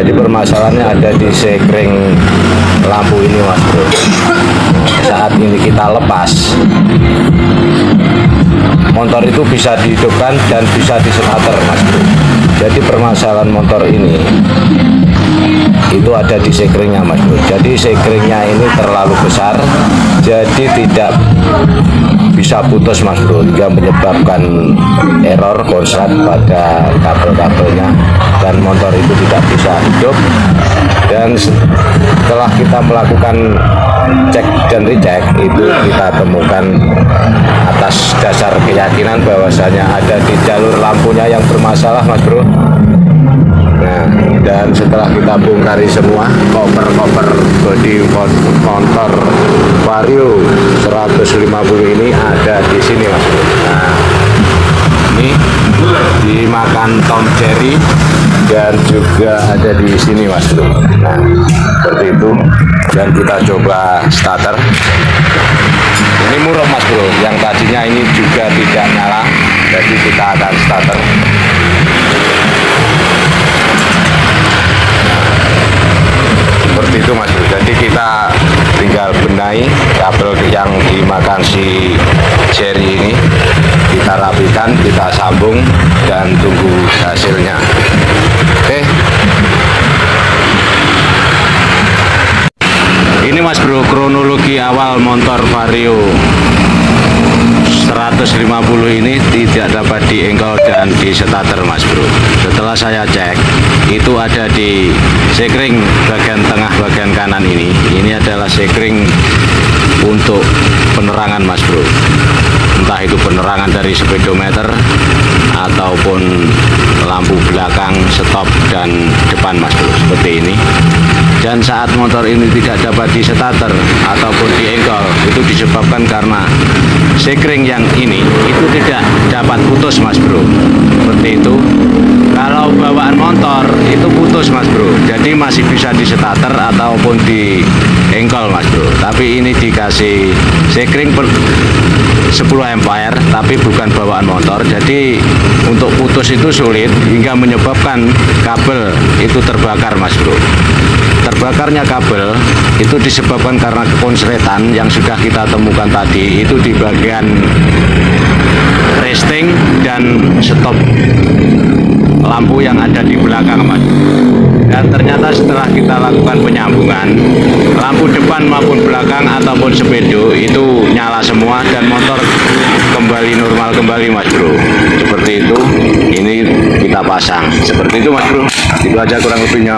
Jadi permasalahannya ada di sekring lampu ini mas bro. Saat ini kita lepas, motor itu bisa dihidupkan dan bisa distarter mas bro. Jadi permasalahan motor ini itu ada di sekringnya mas bro. Jadi sekringnya ini terlalu besar, jadi tidak bisa putus mas bro, hingga menyebabkan error konslet pada kabel-kabelnya dan motor itu tidak bisa hidup. Dan setelah kita melakukan cek dan recheck, itu kita temukan atas dasar keyakinan bahwasanya ada di jalur lampunya yang bermasalah mas bro. Nah, dan setelah kita bongkari semua koper-koper bodi motor Vario 150 ini ada di sini mas bro. Nah, ini dimakan Tom Jerry dan juga ada di sini mas bro. Nah, seperti itu. Dan kita coba starter. Ini murah mas bro, yang tadinya ini juga tidak nyala, jadi kita akan starter. Seperti itu mas bro. Jadi kita tinggal benahi kabel yang dimakan si Jerry ini, kita rapikan, kita sambung dan tunggu hasilnya. Oke. Ini mas bro, kronologi awal motor Vario 150 ini tidak dapat diengkol dan di starter mas bro. Setelah saya cek, itu ada di sekring bagian tengah bagian kanan ini. Ini adalah sekring untuk penerangan mas bro, entah itu penerangan dari speedometer ataupun lampu belakang, stop dan depan mas bro, seperti ini. Dan saat motor ini tidak dapat di starter ataupun diengkol, itu disebabkan karena sekring yang ini itu tidak dapat putus mas bro, seperti itu. Kalau bawaan motor itu putus mas bro, jadi masih bisa di starter ataupun di engkol mas bro. Tapi ini dikasih sekring 10 ampere tapi bukan bawaan motor, jadi untuk putus itu sulit hingga menyebabkan kabel itu terbakar mas bro. Terbakarnya kabel itu disebabkan karena konsletan yang sudah kita temukan tadi, itu di bagian resting dan stop lampu yang ada di belakang mas. Dan ternyata setelah kita lakukan penyambungan, lampu depan maupun belakang ataupun speedo itu nyala semua dan motor kembali normal kembali mas bro. Seperti itu, ini kita pasang seperti itu mas bro. Itu aja kurang lebihnya.